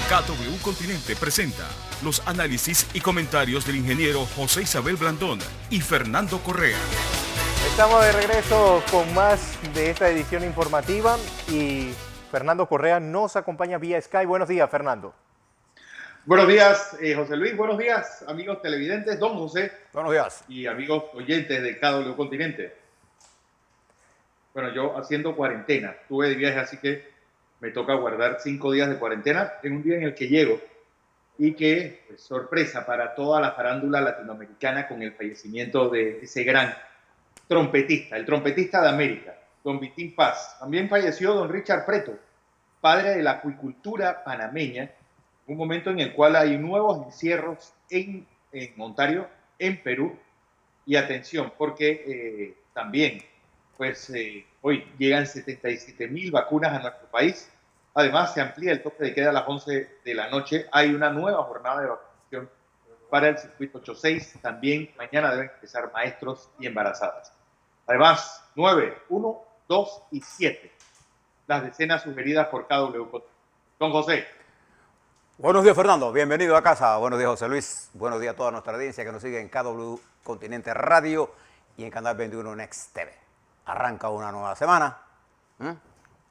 KW Continente presenta los análisis y comentarios del ingeniero José Isabel Blandón y Fernando Correa. Estamos de regreso con más de esta edición informativa y Fernando Correa nos acompaña vía Skype. Buenos días, Fernando. Buenos días, José Luis. Buenos días, amigos televidentes, don José. Buenos días. Y amigos oyentes de KW Continente. Bueno, yo haciendo cuarentena, estuve de viaje, así que me toca guardar 5 días de cuarentena en un día en el que llego y que, pues, sorpresa para toda la farándula latinoamericana con el fallecimiento de ese gran trompetista, el trompetista de América, don Vitín Paz. También falleció don Richard Preto, padre de la acuicultura panameña, un momento en el cual hay nuevos encierros en Ontario, en Perú, y atención, porque también, pues hoy llegan 77,000 vacunas a nuestro país. Además, se amplía el toque de queda a las 11 de la noche. Hay una nueva jornada de vacunación para el circuito 86. También mañana deben empezar maestros y embarazadas. Además, 9, 1, 2 y 7. Las decenas sugeridas por KW. Don José. Buenos días, Fernando. Bienvenido a casa. Buenos días, José Luis. Buenos días a toda nuestra audiencia que nos sigue en KW Continente Radio y en Canal 21 Next TV. Arranca una nueva semana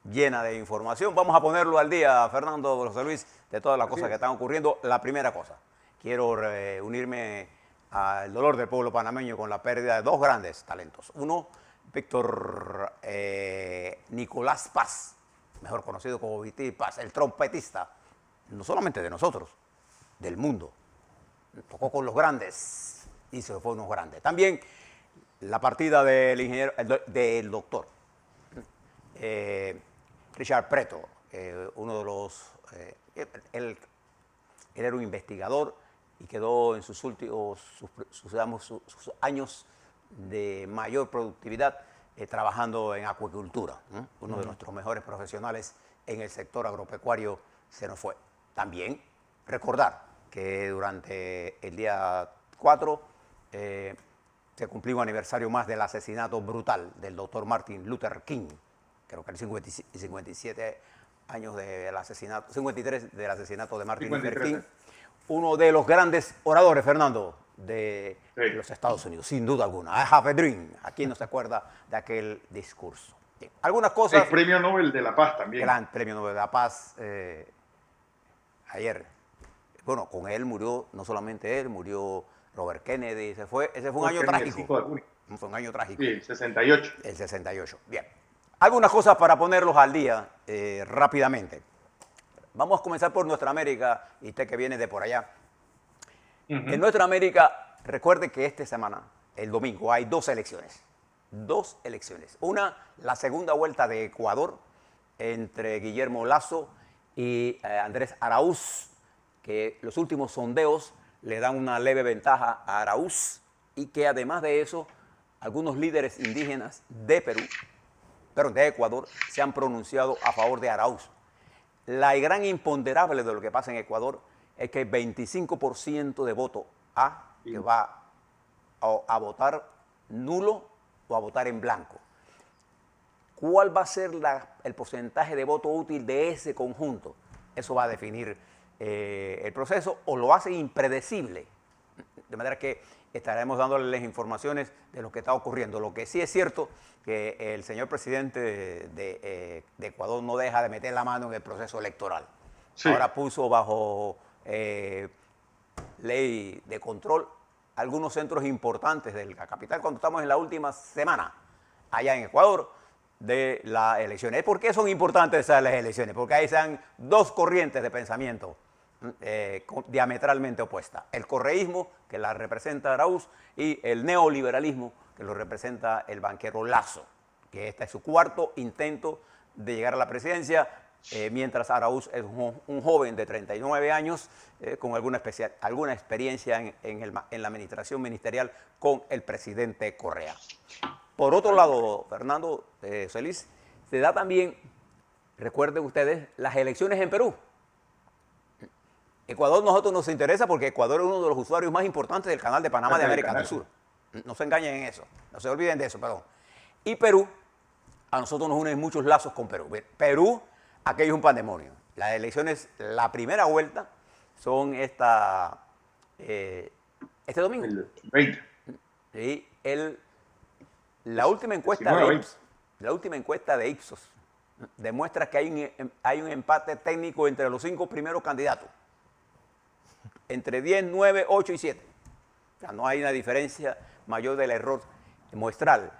llena de información. Vamos a ponerlo al día, Fernando, José Luis, de todas las cosas que están ocurriendo. La primera cosa, quiero unirme al dolor del pueblo panameño con la pérdida de dos grandes talentos. Uno, Víctor Nicolás Paz, mejor conocido como Vitín Paz, el trompetista, no solamente de nosotros, del mundo. Tocó con los grandes y se fue unos grandes. También la partida del ingeniero, del doctor Richard Preto, uno de los, él era un investigador y quedó en sus últimos, sus años de mayor productividad trabajando en acuicultura. Uno de nuestros mejores profesionales en el sector agropecuario se nos fue. También recordar que durante el día 4 se cumplió un aniversario más del asesinato brutal del doctor Martin Luther King. Creo que el 57 años del asesinato, 53 del asesinato de Martin Luther King. Uno de los grandes oradores, Fernando, de los Estados Unidos, sin duda alguna. I have a dream. ¿A quién no se acuerda de aquel discurso? Bien, algunas cosas. El Premio Nobel de la Paz también. Gran Premio Nobel de la Paz. Ayer, bueno, con él murió, no solamente él, murió Robert Kennedy. Ese fue un año trágico. Fue un año trágico. Sí, el 68. El 68. Bien. Algunas cosas para ponerlos al día rápidamente. Vamos a comenzar por nuestra América, y usted que viene de por allá. En nuestra América, recuerde que esta semana, el domingo, hay dos elecciones. Dos elecciones. Una, la segunda vuelta de Ecuador, entre Guillermo Lasso y Andrés Araúz, que los últimos sondeos le dan una leve ventaja a Araúz, y que además de eso, algunos líderes indígenas de Ecuador, se han pronunciado a favor de Araúz. La gran imponderable de lo que pasa en Ecuador es que el 25% de voto que va a votar nulo o a votar en blanco. ¿Cuál va a ser el porcentaje de voto útil de ese conjunto? Eso va a definir el proceso, o lo hace impredecible. De manera que estaremos dándoles informaciones de lo que está ocurriendo. Lo que sí es cierto, que el señor presidente de Ecuador no deja de meter la mano en el proceso electoral. Sí. Ahora puso bajo ley de control algunos centros importantes de la capital cuando estamos en la última semana allá en Ecuador de las elecciones. ¿Por qué son importantes esas las elecciones? Porque ahí se dan dos corrientes de pensamiento diametralmente opuestas. El correísmo, que la representa Araúz, y el neoliberalismo, que lo representa el banquero Lasso, que este es su cuarto intento de llegar a la presidencia, mientras Araúz es un joven de 39 años con alguna experiencia en la administración ministerial con el presidente Correa. Por otro lado, Fernando, Celis, se da también, recuerden ustedes, las elecciones en Perú. Ecuador a nosotros nos interesa porque Ecuador es uno de los usuarios más importantes del canal de Panamá de América del Sur. No se engañen en eso, no se olviden de eso, perdón. Y Perú, a nosotros nos unen muchos lazos con Perú. Perú, aquello es un pandemonio. Las elecciones, la primera vuelta, son este domingo. El 20. Sí, la última encuesta 19, de 20. la última encuesta de Ipsos demuestra que hay un empate técnico entre los 5 primeros candidatos. Entre 10, 9, 8 y 7. O sea, no hay una diferencia mayor del error muestral.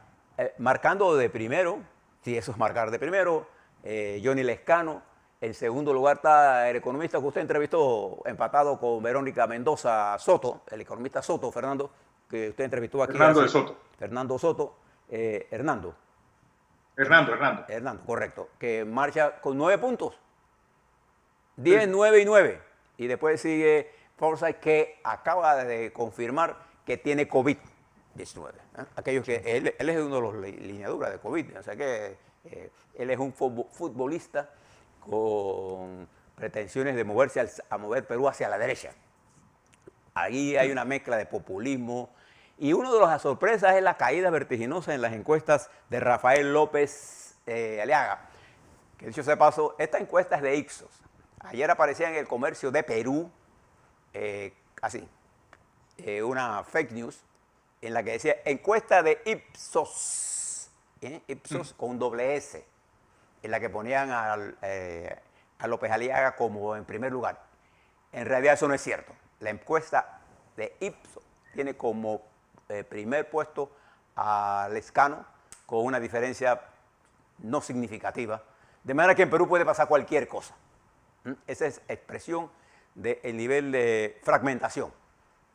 Marcando de primero, si eso es marcar de primero, Johnny Lescano. En segundo lugar está el economista que usted entrevistó, empatado con Verónica Mendoza Soto, el economista Soto, Fernando, que usted entrevistó aquí. Fernando de Soto. Fernando Soto. Hernando, correcto, que marcha con 9 puntos. 10, 9 y 9. Y después sigue Forsyth, que acaba de confirmar que tiene COVID-19. Aquellos que él es uno de los lineaduras de COVID. O sea que él es un futbolista con pretensiones de a mover Perú hacia la derecha. Ahí hay una mezcla de populismo. Y una de las sorpresas es la caída vertiginosa en las encuestas de Rafael López Aliaga. Que dicho sea de paso, esta encuesta es de Ipsos. Ayer aparecía en El Comercio de Perú, una fake news, en la que decía encuesta de Ipsos, Ipsos con doble S, en la que ponían a López Aliaga como en primer lugar. En realidad eso no es cierto. La encuesta de Ipsos tiene como primer puesto a Lescano con una diferencia no significativa, de manera que en Perú puede pasar cualquier cosa. Esa es expresión del nivel de fragmentación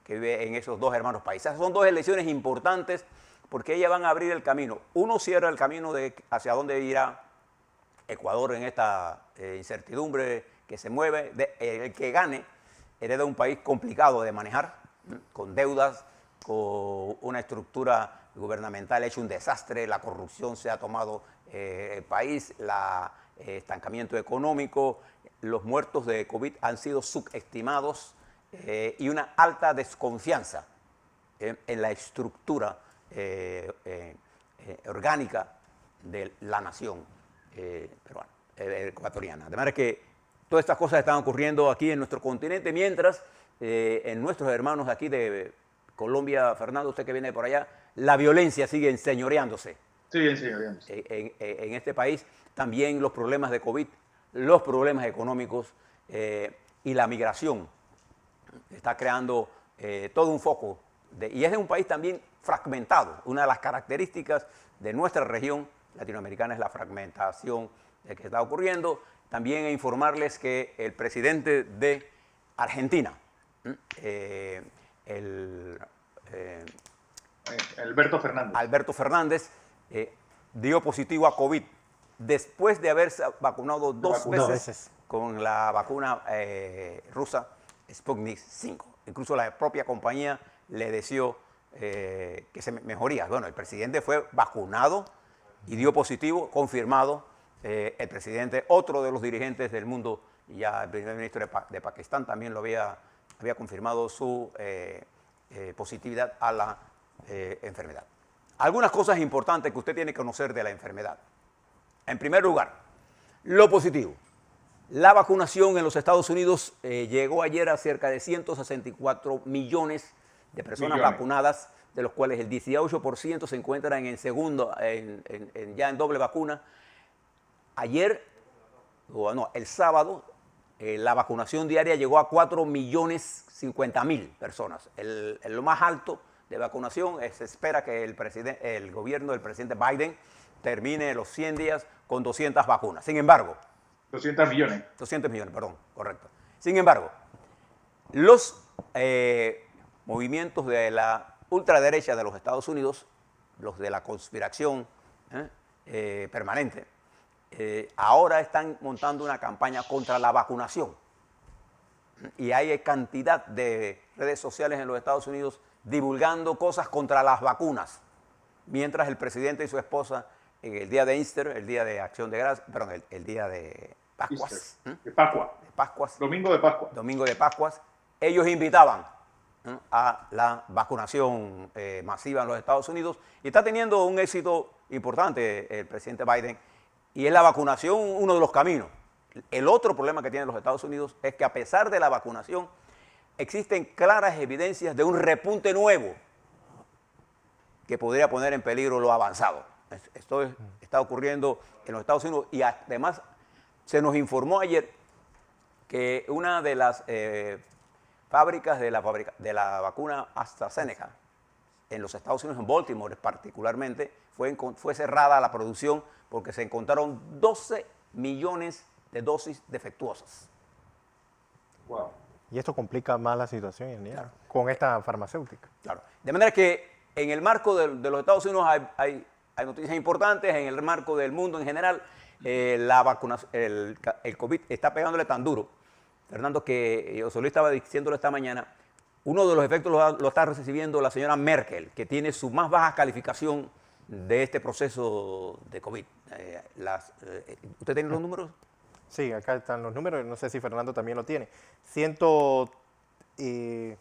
que vive en esos dos hermanos países. Son dos elecciones importantes porque ellas van a abrir el camino. Uno cierra el camino hacia dónde irá Ecuador en esta incertidumbre que se mueve. El que gane hereda un país complicado de manejar, con deudas, con una estructura gubernamental hecha un desastre, la corrupción se ha tomado el país, el estancamiento económico, los muertos de COVID han sido subestimados y una alta desconfianza en la estructura orgánica de la nación peruana, ecuatoriana. De manera que todas estas cosas están ocurriendo aquí en nuestro continente, mientras en nuestros hermanos aquí de Colombia, Fernando, usted que viene de por allá, la violencia sigue enseñoreándose. Sigue enseñoreándose. En este país también los problemas de COVID, los problemas económicos y la migración está creando todo un foco. Y es un país también fragmentado. Una de las características de nuestra región latinoamericana es la fragmentación que está ocurriendo. También informarles que el presidente de Argentina, Alberto Fernández, dio positivo a COVID después de haberse vacunado dos veces con la vacuna rusa Sputnik 5. Incluso la propia compañía le deseó que se mejoría. Bueno, el presidente fue vacunado y dio positivo, confirmado. El presidente, otro de los dirigentes del mundo, ya el primer ministro de Pakistán también lo había confirmado su positividad a la enfermedad. Algunas cosas importantes que usted tiene que conocer de la enfermedad. En primer lugar, lo positivo. La vacunación en los Estados Unidos llegó ayer a cerca de 164 millones de personas vacunadas, de los cuales el 18% se encuentran en segundo, ya en doble vacuna. Ayer, el sábado, la vacunación diaria llegó a 4.050.000 personas. Lo más alto de vacunación, se espera que el gobierno del presidente Biden termine los 100 días con 200 vacunas. Sin embargo... 200 millones. 200 millones, perdón, correcto. Sin embargo, los movimientos de la ultraderecha de los Estados Unidos, los de la conspiración permanente, ahora están montando una campaña contra la vacunación. Y hay cantidad de redes sociales en los Estados Unidos divulgando cosas contra las vacunas, mientras el presidente y su esposa en el día de Easter, el día de Acción de Gracias, perdón, el día de Pascuas, de Pascuas, Domingo de Pascuas, ellos invitaban a la vacunación masiva en los Estados Unidos y está teniendo un éxito importante el presidente Biden, y es la vacunación uno de los caminos. El otro problema que tienen los Estados Unidos es que a pesar de la vacunación, existen claras evidencias de un repunte nuevo que podría poner en peligro lo avanzado. Esto está ocurriendo en los Estados Unidos y además se nos informó ayer que una de las fábricas de la vacuna AstraZeneca en los Estados Unidos, en Baltimore particularmente, fue cerrada la producción porque se encontraron 12 millones de dosis defectuosas. Wow. Y esto complica más la situación en realidad, con esta farmacéutica. Claro. De manera que en el marco de los Estados Unidos hay noticias importantes, en el marco del mundo en general, la vacunación, el COVID está pegándole tan duro. Fernando, que yo solo estaba diciéndolo esta mañana, uno de los efectos lo está recibiendo la señora Merkel, que tiene su más baja calificación de este proceso de COVID. ¿Usted tiene los números? Sí, acá están los números, no sé si Fernando también lo tiene.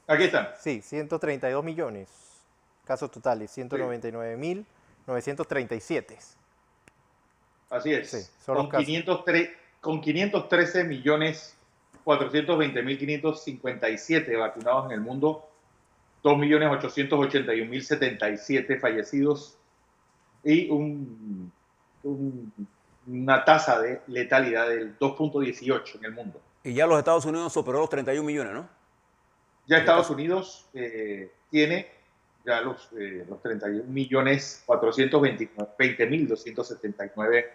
Aquí están. Sí, 132 millones, casos totales, 199.937. Así es. Sí, son los casos. Con 513 millones 420.557 vacunados en el mundo, 2.881.077 fallecidos y una tasa de letalidad del 2.18 en el mundo. Y ya los Estados Unidos superó los 31 millones, ¿no? Ya Estados Unidos tiene ya los 31.420.279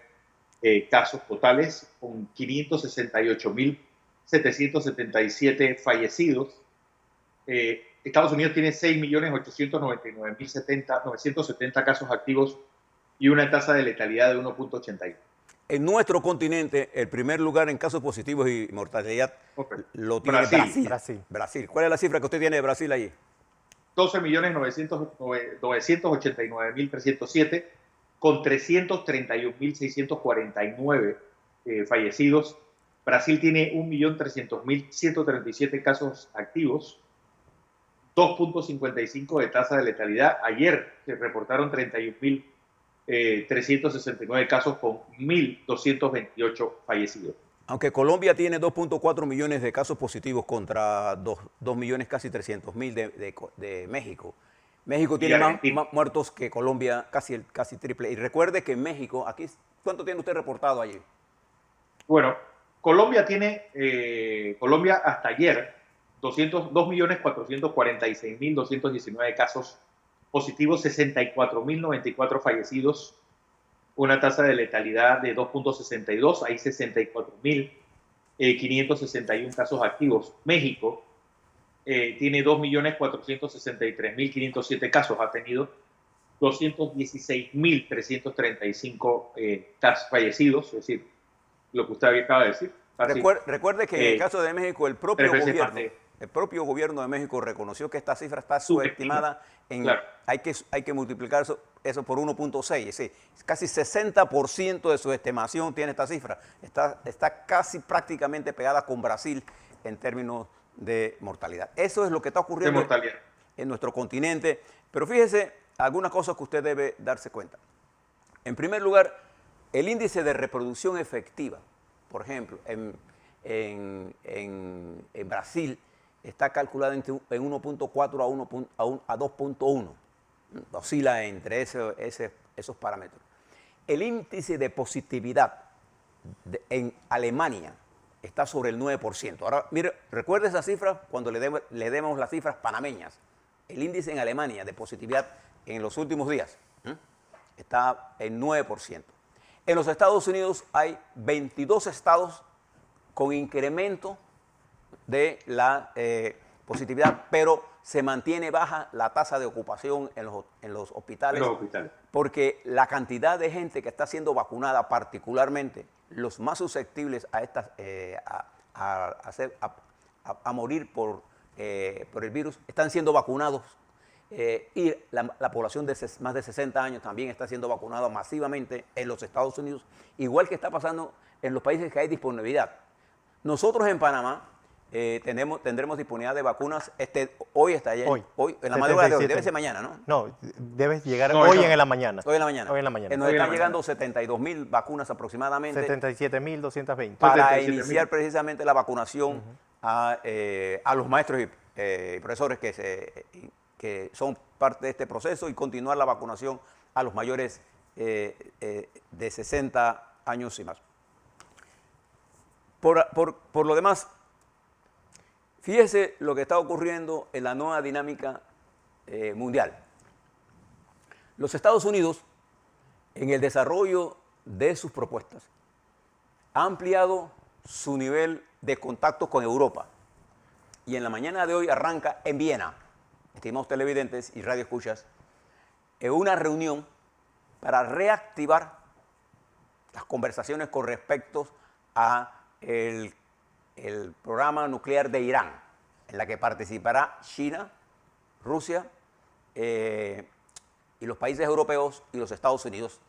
casos totales, con 568.777 fallecidos. Estados Unidos tiene 6.899.970 casos activos y una tasa de letalidad de 1.81. En nuestro continente, el primer lugar en casos positivos y mortalidad lo tiene Brasil. ¿Cuál es la cifra que usted tiene de Brasil ahí? 12.989.307 con 331.649 fallecidos. Brasil tiene 1.300.137 casos activos, 2.55 de tasa de letalidad. Ayer se reportaron 31.369 casos con 1.228 fallecidos. Aunque Colombia tiene 2.4 millones de casos positivos contra 2 millones casi 300.000 de México. México tiene más muertos que Colombia, casi triple. Y recuerde que en México, aquí, ¿cuánto tiene usted reportado allí? Bueno, Colombia hasta ayer 2.446.219 casos positivos, 64.094 fallecidos, una tasa de letalidad de 2.62, hay 64.561 casos activos. México tiene 2.463.507 casos, ha tenido 216.335 casos fallecidos, es decir, lo que usted acaba de decir. Recuerde que en el caso de México, el propio gobierno de México reconoció que esta cifra está subestimada. Claro. Hay que multiplicar eso por 1.6. Sí, casi 60% de su estimación tiene esta cifra. Está casi prácticamente pegada con Brasil en términos de mortalidad. Eso es lo que está ocurriendo en nuestro continente. Pero fíjese algunas cosas que usted debe darse cuenta. En primer lugar, el índice de reproducción efectiva, por ejemplo, en Brasil está calculado en 1.4 a 2.1. Oscila entre esos parámetros. El índice de positividad en Alemania está sobre el 9%. Ahora, mire, recuerde esa cifra cuando le demos las cifras panameñas. El índice en Alemania de positividad en los últimos días está en 9%. En los Estados Unidos hay 22 estados con incremento de la positividad, pero se mantiene baja la tasa de ocupación en los hospitales, porque la cantidad de gente que está siendo vacunada, particularmente los más susceptibles a morir por el virus, están siendo vacunados. Y la población de más de 60 años también está siendo vacunada masivamente en los Estados Unidos, igual que está pasando en los países que hay disponibilidad. Nosotros en Panamá tendremos disponibilidad de vacunas. Hoy está ya. Hoy. Hoy, en la madrugada de hoy. 77. Debe ser mañana, ¿no? No, debes llegar No, hoy no. en la mañana. Hoy en la mañana. Hoy en la mañana. Nos Hoy en la están mañana. llegando 72.000 vacunas aproximadamente 77.220. para 77.000. iniciar precisamente la vacunación a los maestros y profesores que son parte de este proceso y continuar la vacunación a los mayores de 60 años y más. Por lo demás, fíjese lo que está ocurriendo en la nueva dinámica mundial. Los Estados Unidos, en el desarrollo de sus propuestas, ha ampliado su nivel de contacto con Europa. Y en la mañana de hoy arranca en Viena, estimados televidentes y radioescuchas, una reunión para reactivar las conversaciones con respecto a el programa nuclear de Irán, en la que participará China, Rusia y los países europeos y los Estados Unidos.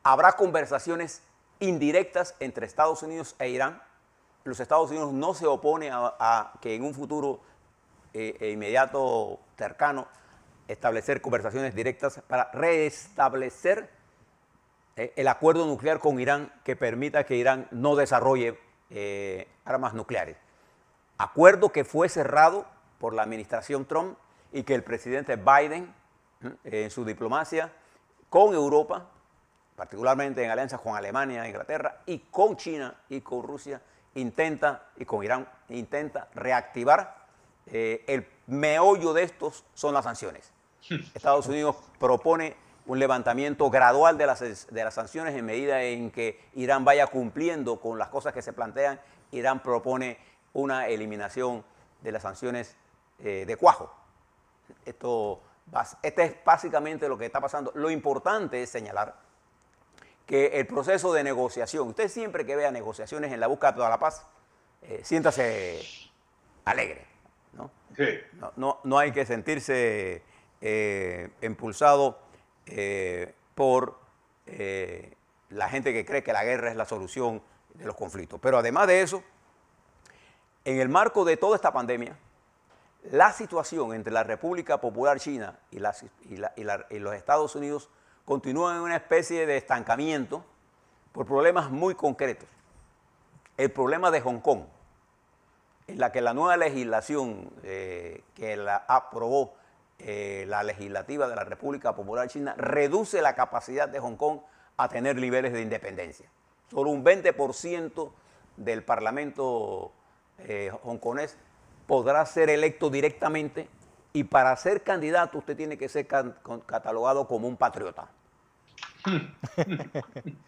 Habrá conversaciones indirectas entre Estados Unidos e Irán. Los Estados Unidos no se opone a que en un futuro inmediato, cercano, establecer conversaciones directas para restablecer el acuerdo nuclear con Irán que permita que Irán no desarrolle armas nucleares. Acuerdo que fue cerrado por la administración Trump y que el presidente Biden, en su diplomacia con Europa, particularmente en alianzas con Alemania, Inglaterra, y con China y con Rusia, y con Irán, intenta reactivar. El meollo de estos son las sanciones. Estados Unidos propone un levantamiento gradual de las sanciones en medida en que Irán vaya cumpliendo con las cosas que se plantean. Irán propone una eliminación de las sanciones de cuajo. Este es básicamente lo que está pasando. Lo importante es señalar que el proceso de negociación, usted siempre que vea negociaciones en la búsqueda de la paz, siéntase alegre, ¿no? Sí. No hay que sentirse impulsado por la gente que cree que la guerra es la solución de los conflictos. Pero además de eso, en el marco de toda esta pandemia, la situación entre la República Popular China y los Estados Unidos continúa en una especie de estancamiento por problemas muy concretos. El problema de Hong Kong, en la que la nueva legislación que la aprobó la legislativa de la República Popular China reduce la capacidad de Hong Kong a tener niveles de independencia. Solo un 20% del Parlamento hongkonés podrá ser electo directamente, y para ser candidato usted tiene que ser catalogado como un patriota.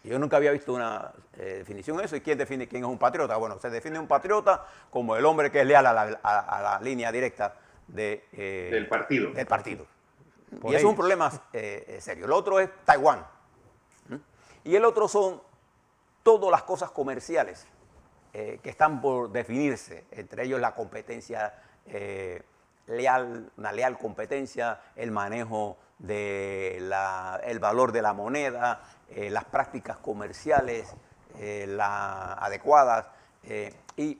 Yo nunca había visto una definición de eso. ¿Y quién define quién es un patriota? Bueno, se define un patriota como el hombre que es leal a la línea directa del partido. Del partido. Por Y eso es ellos. un problema serio. El otro es Taiwán. Y el otro son todas las cosas comerciales que están por definirse, entre ellos la competencia leal, una leal competencia, el manejo del valor de la moneda, las prácticas comerciales adecuadas, y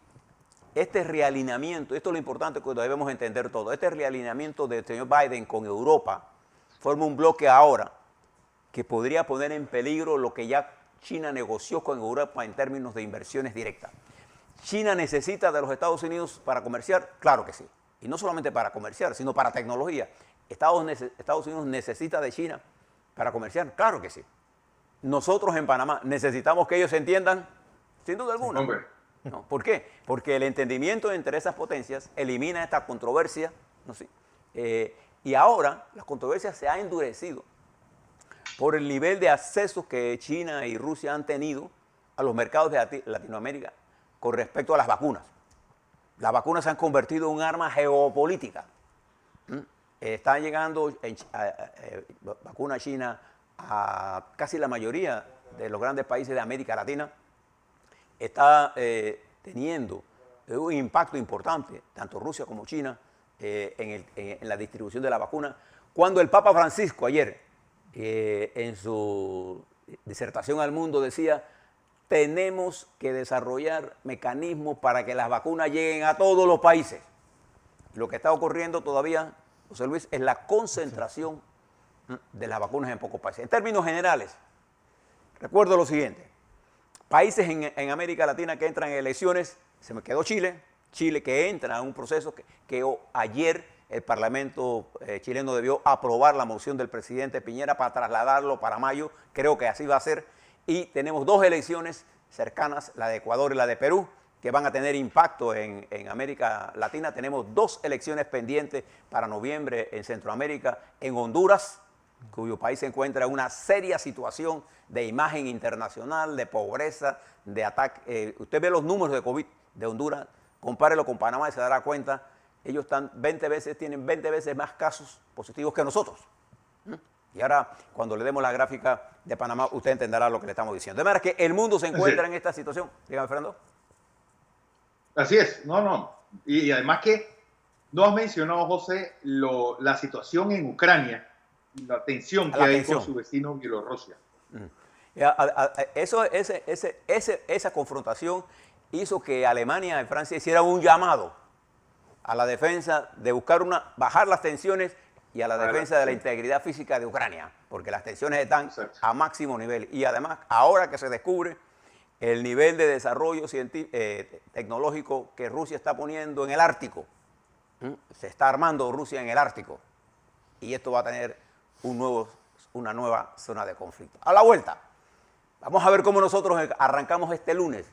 este realineamiento, esto es lo importante que debemos entender todo, este realineamiento del señor Biden con Europa forma un bloque ahora que podría poner en peligro lo que ya China negoció con Europa en términos de inversiones directas. ¿China necesita de los Estados Unidos para comerciar? Claro que sí. Y no solamente para comerciar, sino para tecnología. ¿Estados Unidos necesita de China para comerciar? Claro que sí. Nosotros en Panamá necesitamos que ellos se entiendan, sin duda alguna. Hombre. ¿No? ¿Por qué? Porque el entendimiento entre esas potencias elimina esta controversia, ¿no? Sí. Y ahora la controversia se ha endurecido por el nivel de acceso que China y Rusia han tenido a los mercados de Latinoamérica con respecto a las vacunas. Las vacunas se han convertido en un arma geopolítica. Están llegando vacuna china a casi la mayoría de los grandes países de América Latina. Está teniendo un impacto importante, tanto Rusia como China, en la distribución de la vacuna. Cuando el Papa Francisco ayer, en su disertación al mundo, decía: tenemos que desarrollar mecanismos para que las vacunas lleguen a todos los países. Lo que está ocurriendo todavía, José Luis, es la concentración de las vacunas en pocos países. En términos generales, recuerdo lo siguiente. Países en América Latina que entran en elecciones, se me quedó Chile que entra en un proceso que ayer el Parlamento chileno debió aprobar la moción del presidente Piñera para trasladarlo para mayo, creo que así va a ser, y tenemos dos elecciones cercanas, la de Ecuador y la de Perú, que van a tener impacto en América Latina. Tenemos dos elecciones pendientes para noviembre en Centroamérica, en Honduras, cuyo país se encuentra en una seria situación de imagen internacional, de pobreza, de ataque. Usted ve los números de COVID de Honduras, compárelo con Panamá y se dará cuenta, ellos tienen 20 veces más casos positivos que nosotros. Y ahora, cuando le demos la gráfica de Panamá, usted entenderá lo que le estamos diciendo. De manera que el mundo se encuentra en esta situación. Dígame, Fernando. Así es, no. Y además que no has mencionado, José, la situación en Ucrania, la tensión que hay con su vecino Bielorrusia. Esa confrontación hizo que Alemania y Francia hicieran un llamado a la defensa de bajar las tensiones y a la defensa de la integridad física de Ucrania, porque las tensiones están a máximo nivel. Y además, ahora que se descubre el nivel de desarrollo tecnológico que Rusia está poniendo en el Ártico, se está armando Rusia en el Ártico, y esto va a tener una nueva zona de conflicto. A la vuelta, vamos a ver cómo nosotros arrancamos este lunes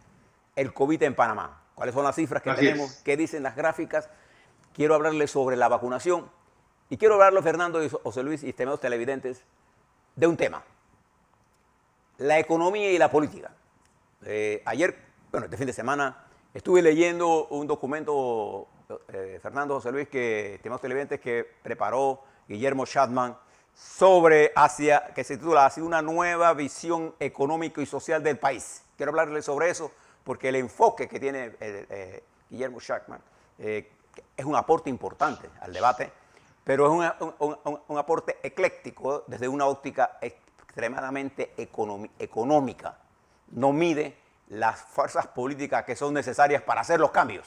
el COVID en Panamá. ¿Cuáles son las cifras que tenemos? ¿Qué dicen las gráficas? Quiero hablarles sobre la vacunación y quiero hablarles, Fernando y José Luis y estimados televidentes, de un tema: la economía y la política. Ayer, este fin de semana, estuve leyendo un documento, Fernando, José Luis, estimados televidentes, que preparó Guillermo Schachtman que se titula Hacia una nueva visión económica y social del país. Quiero hablarles sobre eso porque el enfoque que tiene Guillermo Schachtman es un aporte importante al debate, pero es un aporte ecléctico desde una óptica extremadamente económica. No mide las fuerzas políticas que son necesarias para hacer los cambios.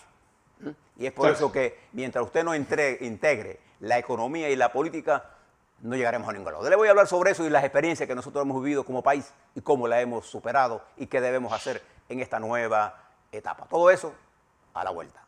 Y es por eso que mientras usted no integre la economía y la política, no llegaremos a ningún lado. Le voy a hablar sobre eso y las experiencias que nosotros hemos vivido como país y cómo la hemos superado y qué debemos hacer en esta nueva etapa. Todo eso a la vuelta.